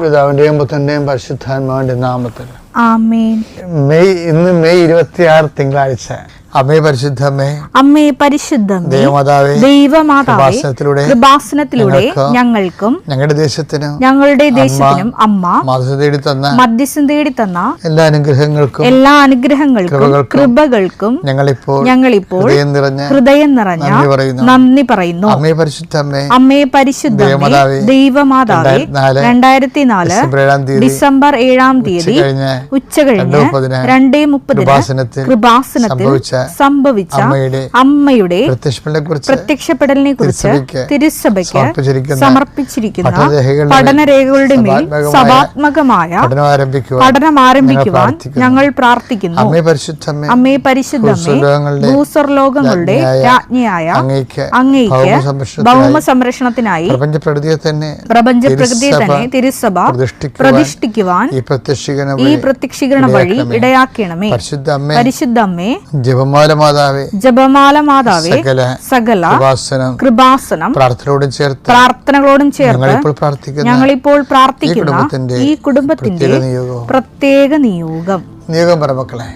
പിതാവിന്റെയും പുത്രന്റെയും പരിശുദ്ധാത്മാവിന്റെ നാമത്തിൽ ആമേൻ. ഇന്ന് മെയ് 26 തിങ്കളാഴ്ച. അമ്മേ പരിശുദ്ധമ്മേ, അമ്മേ പരിശുദ്ധമേ, ദൈവമാതാവേ, കൃപാസനത്തിലൂടെ ഞങ്ങൾക്കും ഞങ്ങളുടെ ദേശത്തിനും അമ്മ മധ്യസ്ഥം തേടി തന്ന എല്ലാ അനുഗ്രഹങ്ങൾക്കും കൃപകൾക്കും ഞങ്ങളിപ്പോൾ ഹൃദയം നിറഞ്ഞ നന്ദി പറയുന്നു. അമ്മേ പരിശുദ്ധമേ, ദൈവമാതാവേ, 2004 ഡിസംബർ 7 ഉച്ചകഴിഞ്ഞ് 2:30 കൃപാസനത്തിൽ സംഭവിച്ച അമ്മയുടെ പ്രത്യക്ഷപ്പെടലിനെ കുറിച്ച് തിരുസഭയ്ക്ക് സമർപ്പിച്ചിരിക്കുന്ന പഠനരേഖകളുടെ മേൽ സഭാത്മകമായ പഠനം ആരംഭിക്കുവാൻ ഞങ്ങൾ പ്രാർത്ഥിക്കുന്നു. അമ്മേ പരിശുദ്ധമേ, ഭൂസ്വർലോകങ്ങളുടെ രാജ്ഞിയായ അങ്ങേയ്ക്ക് ഭൗമ സംരക്ഷണത്തിനായി പ്രപഞ്ചപ്രകൃതിയെ തന്നെ തിരുസഭ പ്രതിഷ്ഠിക്കുവാൻ ഈ പ്രത്യക്ഷീകരണ വഴി ഇടയാക്കണമേ. പരിശുദ്ധമ്മേ, ജപമാല മാതാവേ, സകല കൃപാസനം പ്രാർത്ഥനകളോടും ചേർത്ത് ഞങ്ങളിപ്പോൾ പ്രാർത്ഥിക്കുന്ന ഈ കുടുംബത്തിന്റെ പ്രത്യേക നിയോഗം പറമക്കളെ.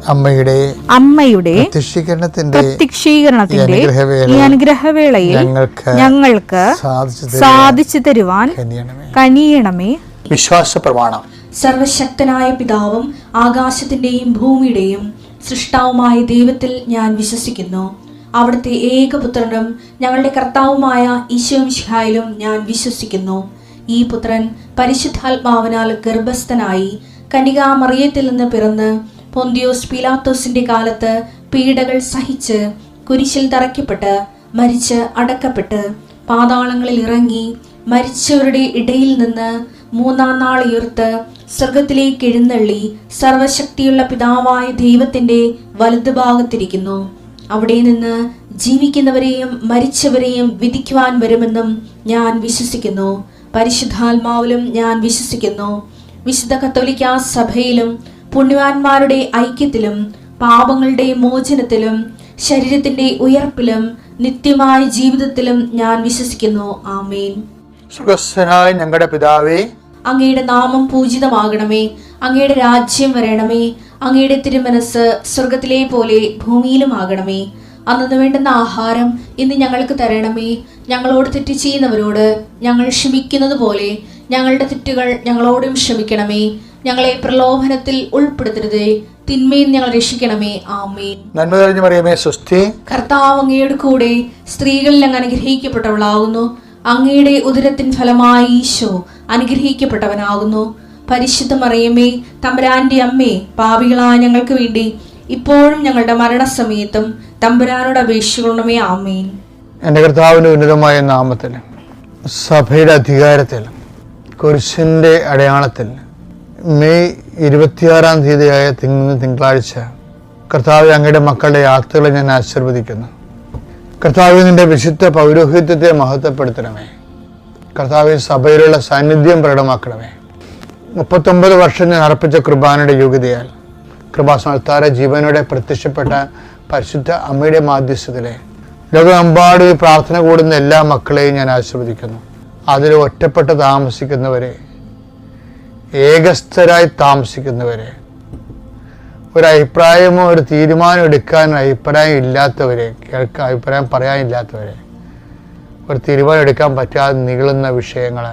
അമ്മയുടെ പ്രത്യക്ഷീകരണത്തിന്റെ ഈ അനുഗ്രഹവേളയിൽ ഞങ്ങൾക്ക് സാധിച്ചു തരുവാൻ കനിയണമേ. വിശ്വാസ പ്രമാണം. സർവശക്തനായ പിതാവും ആകാശത്തിന്റെയും ഭൂമിയുടെയും സൃഷ്ടാവുമായ ദൈവത്തിൽ ഞാൻ വിശ്വസിക്കുന്നു. അവിടുത്തെ ഏകപുത്രനും ഞങ്ങളുടെ കർത്താവുമായ ഈശോ മിശിഹായിലും ഞാൻ വിശ്വസിക്കുന്നു. ഈ പുത്രൻ പരിശുദ്ധാത്മാവിനാൽ ഗർഭസ്ഥനായി കന്യകാമറിയത്തിൽ നിന്ന് പിറന്ന് പൊന്തിയോസ് പീലാത്തോസിന്റെ കാലത്ത് പീഡകൾ സഹിച്ച് കുരിശിൽ തറയ്ക്കപ്പെട്ട് മരിച്ച് അടക്കപ്പെട്ട് പാതാളങ്ങളിൽ ഇറങ്ങി മരിച്ചവരുടെ ഇടയിൽ നിന്ന് 3-ാം നാൾ ഉയർത്ത് സ്വർഗത്തിലേക്ക് എഴുന്നള്ളി സർവശക്തിയുള്ള പിതാവായ ദൈവത്തിന്റെ വലതുഭാഗത്തിരിക്കുന്നു. അവിടെ നിന്ന് ജീവിക്കുന്നവരെയും മരിച്ചവരെയും വിധിക്കുവാൻ വരുമെന്നും ഞാൻ വിശ്വസിക്കുന്നു. പരിശുദ്ധാത്മാവിലും ഞാൻ വിശ്വസിക്കുന്നു. വിശുദ്ധ കത്തോലിക്കാ സഭയിലും പുണ്യവാന്മാരുടെ ഐക്യത്തിലും പാപങ്ങളുടെ മോചനത്തിലും ശരീരത്തിന്റെ ഉയർപ്പിലും നിത്യമായ ജീവിതത്തിലും ഞാൻ വിശ്വസിക്കുന്നു. ആമേൻ. സ്വർഗ്ഗസ്ഥനായ ഞങ്ങളുടെ പിതാവേ, അങ്ങയുടെ നാമം പൂജിതമാകണമേ. അങ്ങയുടെ രാജ്യം വരണമേ. അങ്ങയുടെ തിരുമനസ് സ്വർഗത്തിലെ പോലെ ഭൂമിയിലും ആകണമേ. അന്നു വേണ്ടുന്ന ആഹാരം ഇന്ന് ഞങ്ങൾക്ക് തരണമേ. ഞങ്ങളോട് തെറ്റ് ചെയ്യുന്നവരോട് ഞങ്ങൾ ക്ഷമിക്കുന്നത് പോലെ ഞങ്ങളുടെ തെറ്റുകൾ ഞങ്ങളോടും ക്ഷമിക്കണമേ. ഞങ്ങളെ പ്രലോഭനത്തിൽ ഉൾപ്പെടുത്തരുതേ, തിന്മയിൽ ഞങ്ങൾ രക്ഷിക്കണമേ. ആമേൻ. നന്മ നിറഞ്ഞ മറിയമേ, സ്വസ്തി. കർത്താവ് അങ്ങയുടെ കൂടെ സ്ത്രീകളിൽ അങ്ങ് അനുഗ്രഹിക്കപ്പെട്ടവളാകുന്നു. അങ്ങയുടെ ഉദരത്തിൻ ഫലമായി ഈശോ അനുഗ്രഹിക്കപ്പെട്ടവനാകുന്നു. പരിശുദ്ധ മറിയമേ, തമ്പുരാന്റെ അമ്മേ, പാപികളായ ഞങ്ങൾക്ക് വേണ്ടി ഇപ്പോഴും ഞങ്ങളുടെ മരണസമയത്തും തമ്പുരാനോട് അപേക്ഷിക്കണമേ. ആമേൻ. എൻ്റെ കർത്താവിന്റെ ഉന്നതമായ നാമത്തിൽ, സഭയുടെ അധികാരത്തിൽ, കുരിശിന്റെ അടയാളത്തിൽ മെയ് 26 തിങ്കളാഴ്ച കർത്താവ് അങ്ങയുടെ മക്കളുടെ യാത്രകളെ ഞാൻ ആശീർവദിക്കുന്നു. കർത്താവ് നിന്റെ വിശുദ്ധ പൗരോഹിത്യത്തെ മഹത്വപ്പെടുത്തണമേ. കർത്താവ് സഭയിലുള്ള സാന്നിധ്യം പ്രകടമാക്കണമേ. 39 വർഷം ഞാൻ അർപ്പിച്ച കൃപാനയുടെ യോഗ്യതയാൽ കൃപാസനത്താര ജീവനോടെ പ്രത്യക്ഷപ്പെട്ട പരിശുദ്ധ അമ്മയുടെ മാധ്യസ്ഥത്തിലെ ലോകമെമ്പാടും പ്രാർത്ഥന കൂടുന്ന എല്ലാ മക്കളെയും ഞാൻ ആശീർവദിക്കുന്നു. അതിൽ ഒറ്റപ്പെട്ട് താമസിക്കുന്നവരെ, ഏകസ്ഥരായി താമസിക്കുന്നവരെ, ഒരു അഭിപ്രായമോ ഒരു തീരുമാനം എടുക്കാൻ അഭിപ്രായം ഇല്ലാത്തവരെ, അഭിപ്രായം പറയാനില്ലാത്തവരെ, ഒരു തീരുമാനം എടുക്കാൻ പറ്റാതെ നീളുന്ന വിഷയങ്ങൾ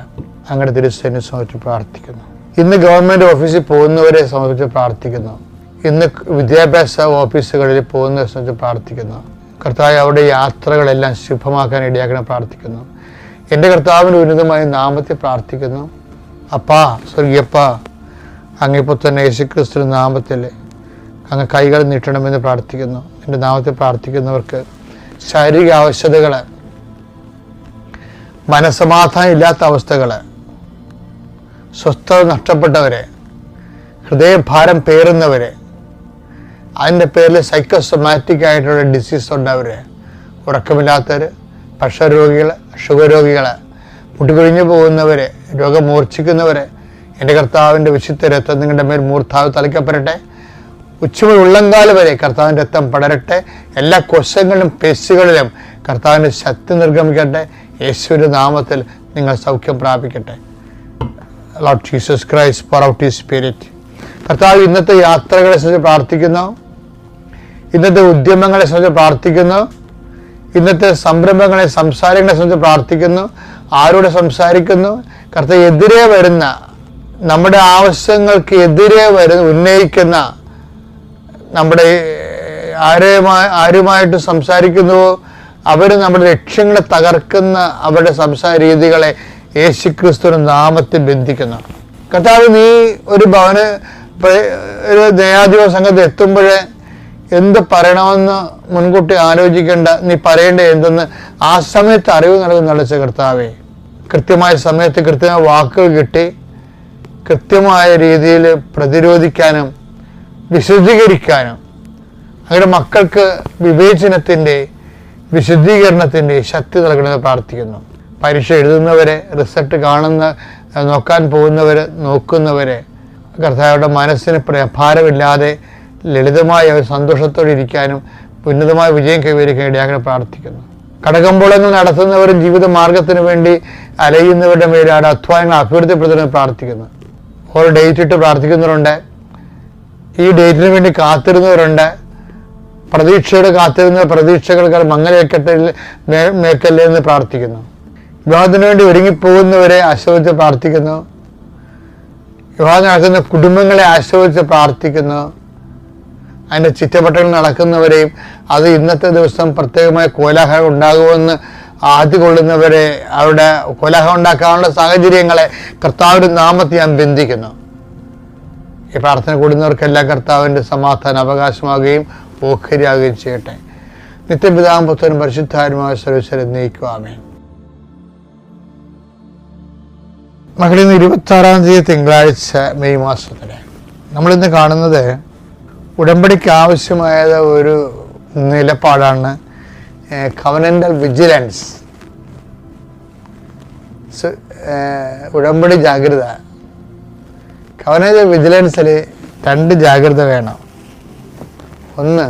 അങ്ങയുടെ തിരുസന്നിധിയിൽ പ്രാർത്ഥിക്കുന്നു. ഇന്ന് ഗവൺമെൻറ് ഓഫീസിൽ പോകുന്നവരെ സംബന്ധിച്ച് പ്രാർത്ഥിക്കുന്നു. ഇന്ന് വിദ്യാഭ്യാസ ഓഫീസുകളിൽ പോകുന്നവരെ സംബന്ധിച്ച് പ്രാർത്ഥിക്കുന്നു. കർത്താവ് അവിടെ യാത്രകളെല്ലാം ശുഭമാക്കാൻ ഇടയാക്കണം പ്രാർത്ഥിക്കുന്നു. എൻ്റെ കർത്താവിൻ്റെ ഉന്നതമായ നാമത്തിൽ പ്രാർത്ഥിക്കുന്നു. അപ്പാ, സ്വർഗീയപ്പാ, അങ്ങിപ്പോൾ തന്നെ യേശുക്രിസ്തു നാമത്തിൽ അങ്ങ് കൈകൾ നീട്ടണമെന്ന് പ്രാർത്ഥിക്കുന്നു. എൻ്റെ നാമത്തിൽ പ്രാർത്ഥിക്കുന്നവർക്ക് ശാരീരിക ആവശ്യതകൾ, മനസ്സമാധാനം ഇല്ലാത്ത അവസ്ഥകൾ, സ്വസ്ഥത നഷ്ടപ്പെട്ടവരെ, ഹൃദയഭാരം പേറുന്നവരെ, അതിൻ്റെ പേരിൽ സൈക്കോസൊമാറ്റിക് ആയിട്ടുള്ള ഡിസീസ് ഉണ്ടവരെ, ഉറക്കമില്ലാത്തവർ, പ്രഷർ രോഗികൾ, ഷുഗർ രോഗികൾ, മുട്ടുകൊഴിഞ്ഞു പോകുന്നവരെ, രോഗം മൂർച്ഛിക്കുന്നവരെ, എൻ്റെ കർത്താവിൻ്റെ വിശുദ്ധ രക്തം നിങ്ങളുടെ മേൽ മൂർധാവ് തളിക്കപ്പെടട്ടെ. ഉച്ചമുതൽ ഉള്ളങ്കാല് വരെ കർത്താവിൻ്റെ രക്തം പടരട്ടെ. എല്ലാ കോശങ്ങളിലും പേശികളിലും കർത്താവിൻ്റെ ശക്തി നിർഗമിക്കട്ടെ. യേശുവിൻ്റെ നാമത്തിൽ നിങ്ങൾ സൗഖ്യം പ്രാപിക്കട്ടെ. Lord Jesus Christ, pour out his spirit. കർത്താവ് ഇന്നത്തെ യാത്രകളെ സംബന്ധിച്ച് പ്രാർത്ഥിക്കുന്നു. ഇന്നത്തെ ഉദ്യമങ്ങളെ സംബന്ധിച്ച് പ്രാർത്ഥിക്കുന്നു. ഇന്നത്തെ സംരംഭങ്ങളെ, സംസാരങ്ങളെ സംബന്ധിച്ച് പ്രാർത്ഥിക്കുന്നു. ആരോട് സംസാരിക്കുന്നു? കർത്താവ് എതിരെ വരുന്ന, നമ്മുടെ ആവശ്യങ്ങൾക്ക് എതിരെ ഉന്നയിക്കുന്ന, നമ്മുടെ ആരുമായിട്ട് സംസാരിക്കുന്നുവോ അവർ നമ്മുടെ ലക്ഷ്യങ്ങളെ തകർക്കുന്ന അവരുടെ സംസാര രീതികളെ യേശുക്രിസ്തുവിന്റെ നാമത്തിൽ ബന്ധിക്കുന്നു. കർത്താവ്, നീ ഒരു ഒരു ന്യായാധിപ സംഘത്തിൽ എത്തുമ്പോഴേ എന്ത് പറയണമെന്ന് മുൻകൂട്ടി ആലോചിക്കേണ്ട, നീ പറയേണ്ട എന്തെന്ന് ആ സമയത്ത് അറിവ് നൽകുന്ന കർത്താവേ, കൃത്യമായ സമയത്ത് കൃത്യമായ വാക്കുകൾ കിട്ടി കൃത്യമായ രീതിയിൽ പ്രതിരോധിക്കാനും വിശദീകരിക്കാനും അവരുടെ മക്കൾക്ക് വിവേചനത്തിൻ്റെ, വിശദീകരണത്തിൻ്റെ ശക്തി നൽകണമെന്ന് പ്രാർത്ഥിക്കുന്നു. പരീക്ഷ എഴുതുന്നവരെ, റിസൾട്ട് നോക്കാൻ പോകുന്നവരെ, നോക്കുന്നവരെ, കർത്താവരുടെ മനസ്സിന് ഭാരമില്ലാതെ ലളിതമായ ഒരു സന്തോഷത്തോടെ ഇരിക്കാനും ഉന്നതമായ വിജയം കൈവരിക്കാൻ ഇടയാക്കാൻ പ്രാർത്ഥിക്കുന്നു. കടകമ്പോളങ്ങൾ നടത്തുന്നവരും ജീവിത മാർഗത്തിന് വേണ്ടി അലയുന്നവരുടെ മേലാണ് അധ്വാനങ്ങൾ അഭിവൃദ്ധിപ്പെടുത്തുന്നത് പ്രാർത്ഥിക്കുന്നു. ഓരോ ഡേറ്റ് ഇട്ട് പ്രാർത്ഥിക്കുന്നവരുണ്ട്. ഈ ഡേറ്റിന് വേണ്ടി കാത്തിരുന്നവരുണ്ട്. പ്രതീക്ഷയോട് കാത്തിരുന്ന പ്രതീക്ഷകൾക്ക് മേക്കല്ലേ എന്ന് പ്രാർത്ഥിക്കുന്നു. വിവാഹത്തിന് വേണ്ടി ഒരുങ്ങിപ്പോകുന്നവരെ ആശ്രയിച്ച് പ്രാർത്ഥിക്കുന്നു. വിവാഹം നടക്കുന്ന കുടുംബങ്ങളെ ആശ്രയിച്ച് പ്രാർത്ഥിക്കുന്നു. അതിൻ്റെ ചുറ്റവട്ടങ്ങൾ നടക്കുന്നവരെയും അത് ഇന്നത്തെ ദിവസം പ്രത്യേകമായ കോലാഹലം ഉണ്ടാകുമെന്ന് ആദ്യ കൊള്ളുന്നവരെ, അവരുടെ കോലാഹലം ഉണ്ടാക്കാനുള്ള സാഹചര്യങ്ങളെ കർത്താവിൻ്റെ നാമത്തിൽ ഞാൻ ബന്ധിക്കുന്നു. ഈ പ്രാർത്ഥന കൂടുന്നവർക്കെല്ലാം കർത്താവിൻ്റെ സമാധാനം അവകാശമാകുകയും ഓഹരിയാകുകയും ചെയ്യട്ടെ. നിത്യപിതാവും പുത്രനും പരിശുദ്ധാത്മാവുമായ സർവ്വീശ്വരൻ നയിക്കുക. ആമേൻ. മകളിൽ നിന്ന് 26-ാം തീയതി തിങ്കളാഴ്ച മെയ് മാസത്തിലെ നമ്മളിന്ന് കാണുന്നത് ഉടമ്പടിക്ക് ആവശ്യമായ ഒരു നിലപാടാണ് കവനൻ്റൽ വിജിലൻസ്. ഉടമ്പടി ജാഗ്രത. കവനൻ്റൽ വിജിലൻസിൽ 2 ജാഗ്രത വേണം. ഒന്ന്,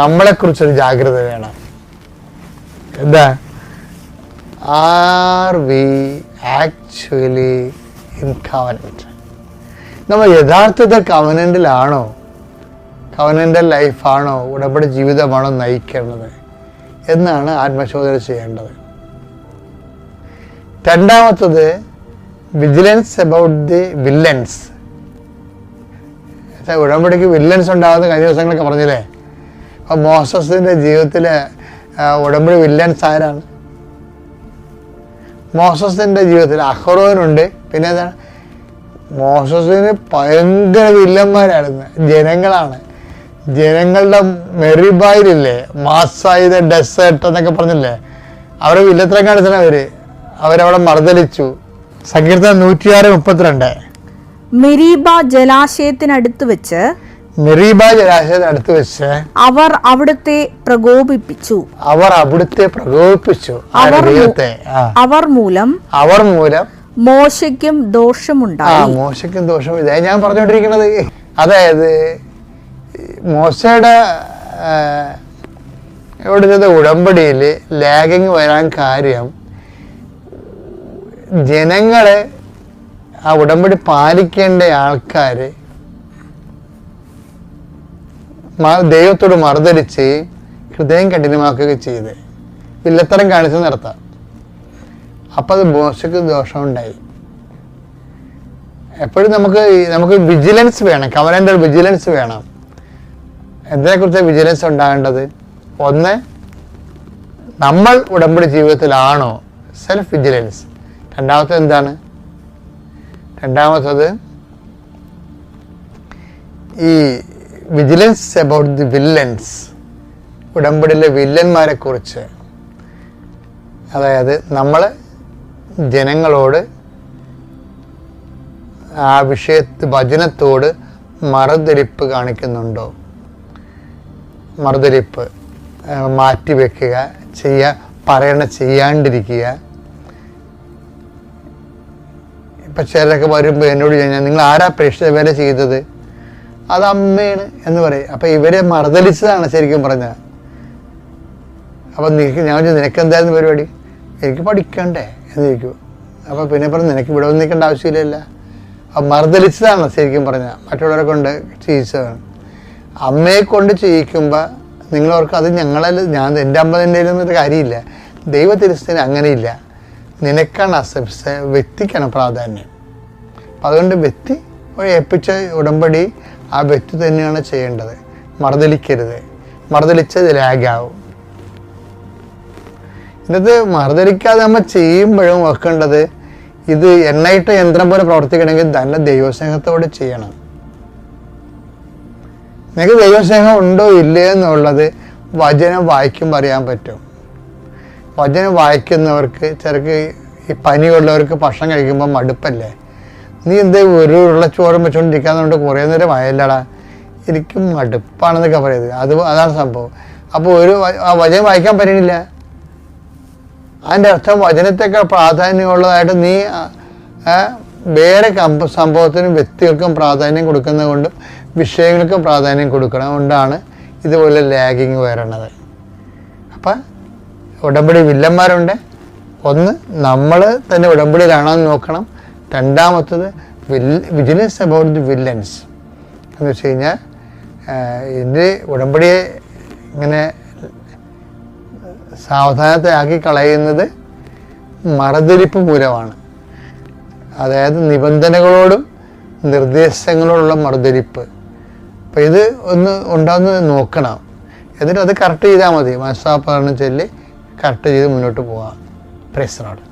നമ്മളെക്കുറിച്ചൊരു ജാഗ്രത വേണം. എന്താ? Are we actually in covenant? നമ്മൾ യഥാർത്ഥത്തിൽ കവനന്റിലാണോ? കവനന്റൽ ലൈഫാണോ, ഉടമ്പടി ജീവിതമാണോ നയിക്കേണ്ടത് എന്നാണ് ആത്മശോധന ചെയ്യേണ്ടത്. രണ്ടാമത്തത്, വിജിലൻസ് അബൌട്ട് ദി വില്ലൻസ്. ഉടമ്പടിക്ക് വില്ലൻസ് ഉണ്ടാകുന്ന കഴിഞ്ഞ ദിവസങ്ങളൊക്കെ പറഞ്ഞില്ലേ? അപ്പോൾ മോസസിൻ്റെ ജീവിതത്തിലെ ഉടമ്പടി വില്ലൻസ് ആരാണ്? മോസസിൻ്റെ ജീവിതത്തിൽ അഹ്റോനുണ്ട്. പിന്നെ എന്താണ്? മോസസിന് ഭയങ്കര വില്ലന്മാരായിരുന്നു. ജനങ്ങളാണ്. ജനങ്ങളുടെ മെറിബായിലില്ലേ, മാസായത് ഡെസേർട്ട് എന്നൊക്കെ പറഞ്ഞില്ലേ, അവരെ വില്ലത്തരം കാണിച്ചാണ് അവരവിടെ മർദ്ദലിച്ചു. സങ്കീർത്തനം 106:32. മെരീബ ജലാശയത്തിനടുത്ത് വെച്ച് അവർ അവിടുത്തെ പ്രകോപിപ്പിച്ചു. അവർ മൂലം മോശയ്ക്കും ദോഷമുണ്ടായി. മോശയ്ക്കും ദോഷം. ഇതായി ഞാൻ പറഞ്ഞുകൊണ്ടിരിക്കുന്നത്. അതായത് മോശയുടെ ഉടമ്പടിയിൽ ലാഗിങ് വരാൻ കാര്യം ജനങ്ങളെ, ആ ഉടമ്പടി പാലിക്കേണ്ട ആൾക്കാർ ദൈവത്തോട് മറുതലിച്ച് ഹൃദയം കഠിനമാക്കുകയൊക്കെ ചെയ്ത് വില്ലത്തരം കാണിച്ച് നടത്താം. അപ്പം അത് മോശയ്ക്ക് ദോഷമുണ്ടായി. എപ്പോഴും നമുക്ക് വിജിലൻസ് വേണം, കവനൻ്റൽ വിജിലൻസ് വേണം. എന്തിനെക്കുറിച്ച് വിജിലൻസ് ഉണ്ടാകേണ്ടത്? ഒന്ന്, നമ്മൾ ഉടമ്പടി ജീവിതത്തിലാണോ, സെൽഫ് വിജിലൻസ്. രണ്ടാമത്തത് എന്താണ്? രണ്ടാമത്തത് ഈ വിജിലൻസ് അബൌട്ട് ദി വില്ലൻസ്, ഉടമ്പടിയിലെ വില്ലന്മാരെ കുറിച്ച്. അതായത് നമ്മൾ ജനങ്ങളോട് ആ വചനത്തോട് മറുതിരിപ്പ് കാണിക്കുന്നുണ്ടോ, മറുതിരിപ്പ് മാറ്റിവെക്കുക, ചെയ്യാണ്ടിരിക്കുക. ഇപ്പം ചിലരൊക്കെ വരുമ്പോൾ എന്നോട് ചോദിച്ചാൽ നിങ്ങൾ ആരാ പ്രേക്ഷിത വേല ചെയ്തത്? അത് അമ്മയാണ് എന്ന് പറയും. അപ്പം ഇവരെ മറുതലിച്ചതാണ് ശരിക്കും പറഞ്ഞാൽ. അപ്പം ഞാൻ നിനക്കെന്തായിരുന്നു പരിപാടി? എനിക്ക് പഠിക്കണ്ടേ എന്ന് ചോദിക്കും. അപ്പം പിന്നെ പറഞ്ഞു നിനക്ക് ഇവിടെ വന്ന് നിൽക്കേണ്ട ആവശ്യമില്ല. അപ്പം മറുതലിച്ചതാണ് ശരിക്കും പറഞ്ഞാൽ, മറ്റുള്ളവരെ കൊണ്ട് ചെയ്യിച്ചതാണ്. അമ്മയെ കൊണ്ട് ചെയ്യിക്കുമ്പോൾ നിങ്ങളവർക്ക് അത് എൻ്റെ അമ്മ തന്നെ ഇരുന്നൊരു കാര്യമില്ല. ദൈവ തിരുസ്ഥന് അങ്ങനെയില്ല. നിനക്കാണ് വ്യക്തിക്കാണ് പ്രാധാന്യം. അപ്പം അതുകൊണ്ട് വ്യക്തി ഏൽപ്പിച്ച ഉടമ്പടി ആ വ്യക്തി തന്നെയാണ് ചെയ്യേണ്ടത്. മറുതലിക്കരുത്. മറുതലിച്ചത് ലാഗാവും. ഇന്നത് മറുതലിക്കാതെ നമ്മൾ ചെയ്യുമ്പോഴും വെക്കേണ്ടത്, ഇത് എണ്ണയിട്ട യന്ത്രം പോലെ പ്രവർത്തിക്കണമെങ്കിൽ തന്നെ ദൈവസ്നേഹത്തോടെ ചെയ്യണം. നിങ്ങൾക്ക് ദൈവസ്നേഹം ഉണ്ടോ ഇല്ലേ എന്നുള്ളത് വചനം വായിക്കുമ്പോൾ അറിയാൻ പറ്റും. വചനം വായിക്കുന്നവർക്ക് ചിലർക്ക് ഈ പനിയുള്ളവർക്ക് ഭക്ഷണം കഴിക്കുമ്പോൾ മടുപ്പല്ലേ, നീ എന്തേ ഒരു ഉരുളച്ചോറും വെച്ചുകൊണ്ടിരിക്കാന്നുകൊണ്ട് കുറേ നേരം ആയല്ലടാ, എനിക്ക് മടുപ്പാണെന്നൊക്കെ പറയുന്നത്. അതാണ് സംഭവം. അപ്പോൾ വചനം വായിക്കാൻ പറ്റണില്ല. അതിൻ്റെ അർത്ഥം വചനത്തേക്കാൾ പ്രാധാന്യമുള്ളതായിട്ട് നീ വേറെ സംഭവത്തിനും വ്യക്തികൾക്കും പ്രാധാന്യം കൊടുക്കുന്നത് കൊണ്ടും വിഷയങ്ങൾക്കും പ്രാധാന്യം കൊടുക്കണം കൊണ്ടാണ് ഇതുപോലെ ലാഗിങ് വരണത്. അപ്പം ഉടമ്പടി വില്ലന്മാരുണ്ട്. ഒന്ന്, നമ്മൾ തന്നെ ഉടമ്പടിയിലാണോ എന്ന് നോക്കണം. രണ്ടാമത്തത് വിജിലൻസ് അബൌട്ട് ദി വില്ലൻസ് എന്ന് വെച്ച് കഴിഞ്ഞാൽ ഇതിൻ്റെ ഉടമ്പടിയെ ഇങ്ങനെ സാവധാനത്തെ ആക്കി കളയുന്നത് മറുതിരിപ്പ് മൂലമാണ്. അതായത് നിബന്ധനകളോടും നിർദ്ദേശങ്ങളോടുള്ള മറുതിരിപ്പ്. അപ്പം ഇത് ഒന്ന് ഉണ്ടാകുന്നത് നോക്കണം. എന്നിട്ട് അത് കറക്റ്റ് ചെയ്താൽ മതി. മനസ്സാപ്പറഞ്ഞ് ചൊല്ലി കറക്റ്റ് ചെയ്ത് മുന്നോട്ട് പോകാം. Praise the Lord.